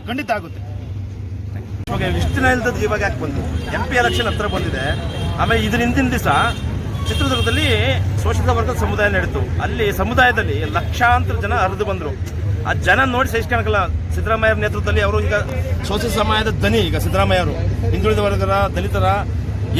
ಖಂಡಿತ ಆಗುತ್ತೆ. ಇವಾಗ ಇಷ್ಟು ದಿನ ಇಲ್ದದ್ದು ಇವಾಗ ಯಾಕೆ ಬಂದು MP ಎಲೆಕ್ಷನ್ ಹತ್ರ ಬಂದಿದೆ. ಆಮೇಲೆ ಇದ್ರ ಹಿಂದಿನ ದಿವಸ ಚಿತ್ರದುರ್ಗದಲ್ಲಿ ಶೋಷಿತ ವರ್ಗದ ಸಮುದಾಯ ನಡೀತು. ಅಲ್ಲಿ ಸಮುದಾಯದಲ್ಲಿ ಲಕ್ಷಾಂತರ ಜನ ಹರಿದು ಬಂದರು. ಆ ಜನ ನೋಡಿ ಸಹಿಸ್ಕೊಳಕಲ್ಲ. ಸಿದ್ದರಾಮಯ್ಯ ನೇತೃತ್ವದಲ್ಲಿ ಅವರು ಈಗ ಶೋಷಿತ ಸಮಾಜದ ದನಿ, ಈಗ ಸಿದ್ದರಾಮಯ್ಯ ಅವರು ಹಿಂದುಳಿದ ವರ್ಗದ ದಲಿತರ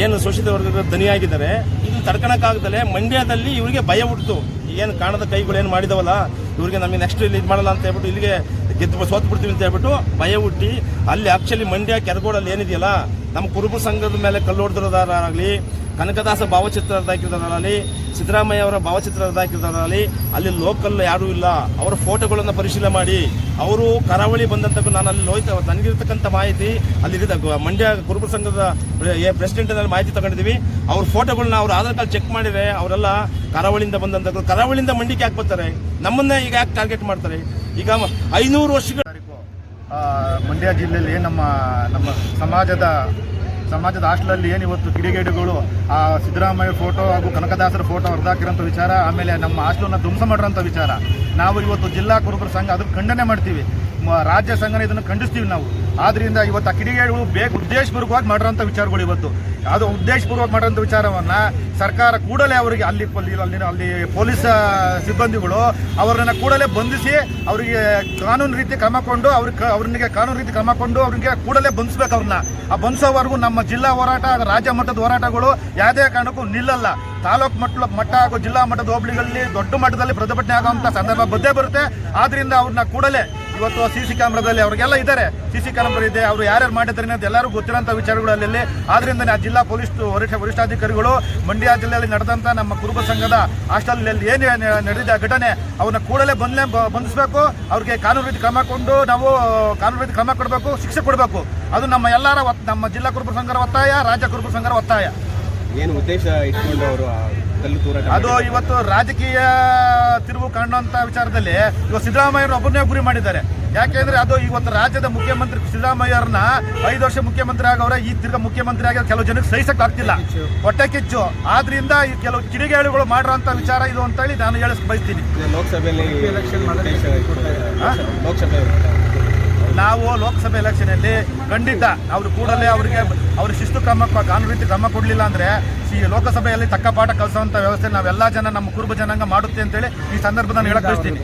ಏನು ಶೋಷಿತ ವರ್ಗದ ದನಿಯಾಗಿದ್ದಾರೆ. ಇದನ್ನು ತಡ್ಕೊಳಕ್ಕಾಗದಲ್ಲೇ ಮಂಡ್ಯದಲ್ಲಿ ಇವರಿಗೆ ಭಯ ಹುಟ್ಟಿತು. ಏನು ಕಾಣದ ಕೈಗಳು ಏನು ಮಾಡಿದವಲ್ಲ, ಇವ್ರಿಗೆ ನಮಗೆ ನೆಕ್ಸ್ಟ್ ಇಲ್ಲಿ ಇದು ಮಾಡಲ್ಲ ಅಂತ ಹೇಳ್ಬಿಟ್ಟು ಇಲ್ಲಿಗೆ ಗೆದ್ದು ಸೋತು ಬಿಡ್ತೀವಿ ಅಂತ ಹೇಳ್ಬಿಟ್ಟು ಭಯ ಹುಟ್ಟಿ ಅಲ್ಲಿ ಆಕ್ಚುಲಿ ಮಂಡ್ಯ ಕೆರಗೋಡಲ್ಲಿ ಏನಿದೆಯಲ್ಲ, ನಮ್ಮ ಕುರುಬ ಸಂಘದ ಮೇಲೆ ಕಲ್ಲು ಹೊಡೆದಿರೋದಾಗಲಿ, ಕನಕದಾಸ ಭಾವಚಿತ್ರ ಹಾಕಿರೋದಾಗಲಿ, ಸಿದ್ದರಾಮಯ್ಯ ಅವರ ಭಾವಚಿತ್ರ ಹಾಕಿರೋದಾಗಲಿ, ಅಲ್ಲಿ ಲೋಕಲ್ ಯಾರೂ ಇಲ್ಲ. ಅವರ ಫೋಟೋಗಳನ್ನು ಪರಿಶೀಲನೆ ಮಾಡಿ ಅವರು ಕರಾವಳಿ ಬಂದಂತ ನಾನು ಅಲ್ಲಿ ಹೋಯ್ತು. ನನಗಿರ್ತಕ್ಕಂಥ ಮಾಹಿತಿ ಅಲ್ಲಿ ಮಂಡ್ಯ ಕುರುಬ ಸಂಘದ ಪ್ರೆಸಿಡೆಂಟ್ನಲ್ಲಿ ಮಾಹಿತಿ ತಗೊಂಡಿದ್ದೀವಿ. ಅವ್ರ ಫೋಟೋಗಳನ್ನ ಅವ್ರ ಆಧಾರ್ ಕಾರ್ಡ್ ಚೆಕ್ ಮಾಡಿದರೆ ಅವರೆಲ್ಲ ಕರಾವಳಿಯಿಂದ ಬಂದಂತ. ಕರಾವಳಿಯಿಂದ ಮಂಡ್ಯಕ್ಕೆ ಯಾಕೆ ಬರ್ತಾರೆ? ನಮ್ಮನ್ನೇ ಈಗ ಯಾಕೆ ಟಾರ್ಗೆಟ್ ಮಾಡ್ತಾರೆ? ಈಗ 500 ವರ್ಷಗಳ ಮಂಡ್ಯ ಜಿಲ್ಲೆಯಲ್ಲಿ ನಮ್ಮ ಸಮಾಜದ ಹಾಸ್ಟೆಲಲ್ಲಿ ಏನು ಇವತ್ತು ಕಿಡಿಗೇಡಿಗಳು ಆ ಸಿದ್ದರಾಮಯ್ಯ ಫೋಟೋ ಹಾಗೂ ಕನಕದಾಸರ ಫೋಟೋ ಹೊರದಾಕಿರೋಂಥ ವಿಚಾರ, ಆಮೇಲೆ ನಮ್ಮ ಹಾಸ್ಟೆಲನ್ನು ಧ್ವಂಸ ಮಾಡಿರೋಂಥ ವಿಚಾರ ನಾವು ಇವತ್ತು ಜಿಲ್ಲಾ ಕುರುಬರ ಸಂಘ ಅದನ್ನು ಖಂಡನೆ ಮಾಡ್ತೀವಿ. ರಾಜ್ಯ ಸಂಘನ ಇದನ್ನು ಖಂಡಿಸ್ತೀವಿ ನಾವು. ಆದ್ದರಿಂದ ಇವತ್ತು ಆ ಕಿಡಿಗೇಡಿಗಳು ಉದ್ದೇಶಪೂರ್ವಕವಾಗಿ ಮಾಡಿರೋಂಥ ವಿಚಾರಗಳು ಇವತ್ತು ಅದು ಉದ್ದೇಶಪೂರ್ವಕ ಮಾಡಿರೋಂಥ ವಿಚಾರವನ್ನು ಸರ್ಕಾರ ಕೂಡಲೇ ಅವರಿಗೆ ಅಲ್ಲಿ ಪೊಲೀಸ್ ಸಿಬ್ಬಂದಿಗಳು ಅವರನ್ನು ಕೂಡಲೇ ಬಂಧಿಸಿ ಅವರಿಗೆ ಕಾನೂನು ರೀತಿ ಕ್ರಮ ಕೊಂಡು ಅವ್ರಿಗೆ ಕೂಡಲೇ ಬಂಧಿಸ್ಬೇಕು. ಅವ್ರನ್ನ ಆ ಬಂಧಿಸೋವರೆಗೂ ನಮ್ಮ ಜಿಲ್ಲಾ ಹೋರಾಟ, ರಾಜ್ಯ ಮಟ್ಟದ ಹೋರಾಟಗಳು ಯಾವುದೇ ಕಾರಣಕ್ಕೂ ನಿಲ್ಲಲ್ಲ. ತಾಲೂಕು ಮಟ್ಟ ಹಾಗೂ ಜಿಲ್ಲಾ ಮಟ್ಟದ ಹೋಬಳಿಗಳಲ್ಲಿ ದೊಡ್ಡ ಮಟ್ಟದಲ್ಲಿ ಪ್ರತಿಭಟನೆ ಆಗುವಂಥ ಸಂದರ್ಭ ಬಂದೇ ಬರುತ್ತೆ. ಆದ್ದರಿಂದ ಅವ್ರನ್ನ ಕೂಡಲೇ ಇವತ್ತು CC ಕ್ಯಾಮ್ರಾದಲ್ಲಿ ಅವ್ರಿಗೆಲ್ಲ ಇದ್ದಾರೆ, CC ಕ್ಯಾಮ್ರಾ ಇದೆ, ಅವರು ಯಾರ್ಯಾರು ಮಾಡಿದ್ದಾರೆ ಅಂತ ಎಲ್ಲರೂ ಗೊತ್ತಿರೋಂಥ ವಿಚಾರಗಳಲ್ಲಿ. ಆದ್ದರಿಂದ ಜಿಲ್ಲಾ ಪೊಲೀಸ್ ವರಿಷ್ಠಾಧಿಕಾರಿಗಳು ಮಂಡ್ಯ ಜಿಲ್ಲೆಯಲ್ಲಿ ನಡೆದಂಥ ನಮ್ಮ ಕುರುಬ ಸಂಘದ ಹಾಸ್ಟೆಲ್ನಲ್ಲಿ ಏನು ನಡೆದಿದೆ ಆ ಘಟನೆ ಅವ್ರನ್ನ ಕೂಡಲೇ ಬಂಧಿಸಬೇಕು. ಅವ್ರಿಗೆ ಕಾನೂನು ರೀತಿ ಕ್ರಮ ಕೊಂಡು ನಾವು ಕಾನೂನು ರೀತಿ ಕ್ರಮ ಕೊಡಬೇಕು, ಶಿಕ್ಷೆ ಕೊಡಬೇಕು. ಅದು ನಮ್ಮ ಎಲ್ಲರ ನಮ್ಮ ಜಿಲ್ಲಾ ಕುರುಬ ಸಂಘದ ಒತ್ತಾಯ, ರಾಜ್ಯ ಕುರುಬ ಸಂಘದ ಒತ್ತಾಯ. ಏನು ಉದ್ದೇಶ ಇಟ್ಕೊಂಡು ಅವರು ಅದು ಇವತ್ತು ರಾಜಕೀಯ ತಿರುವು ಕಾಣುವಂತ ವಿಚಾರದಲ್ಲಿ ಇವತ್ತು ಸಿದ್ದರಾಮಯ್ಯ ಒಬ್ಬರನ್ನೇ ಗುರಿ ಮಾಡಿದ್ದಾರೆ. ಯಾಕೆಂದ್ರೆ ಅದು ಇವತ್ತು ರಾಜ್ಯದ ಮುಖ್ಯಮಂತ್ರಿ ಸಿದ್ದರಾಮಯ್ಯವ್ರನ್ನ 5 ವರ್ಷ ಮುಖ್ಯಮಂತ್ರಿ ಆಗವ್ರೆ, ಈ ತಿರ್ಗ ಮುಖ್ಯಮಂತ್ರಿ ಆಗ ಕೆಲವು ಜನಕ್ಕೆ ಸಹಿಸಕ್ ಆಗ್ತಿಲ್ಲ, ಹೊಟ್ಟೆ ಕಿಚ್ಚು. ಆದ್ರಿಂದ ಈ ಕೆಲವು ಕಿಡಿಗೇಡಿಗಳು ಮಾಡಿರೋಂಥ ವಿಚಾರ ಇದು ಅಂತ ಹೇಳಿ ನಾನು ಹೇಳಕ್ ಬಯಸ್ತೀನಿ. ನಾವು ಲೋಕಸಭೆ ಎಲೆಕ್ಷನಲ್ಲಿ ಖಂಡಿತ ಅವರು ಕೂಡಲೇ ಅವ್ರಿಗೆ ಶಿಸ್ತು ಕ್ರಮ, ಕಾನೂನು ರೀತಿ ಕ್ರಮ ಕೊಡಲಿಲ್ಲ ಅಂದರೆ ಲೋಕಸಭೆಯಲ್ಲಿ ತಕ್ಕ ಪಾಠ ಕಲಿಸುವಂಥ ವ್ಯವಸ್ಥೆ ನಾವೆಲ್ಲ ಜನ ನಮ್ಮ ಕುರುಬ ಜನಾಂಗ ಮಾಡುತ್ತೆ ಅಂತೇಳಿ ಈ ಸಂದರ್ಭದಲ್ಲಿ ಹೇಳಕ್ ಬಯಸ್ತೀನಿ.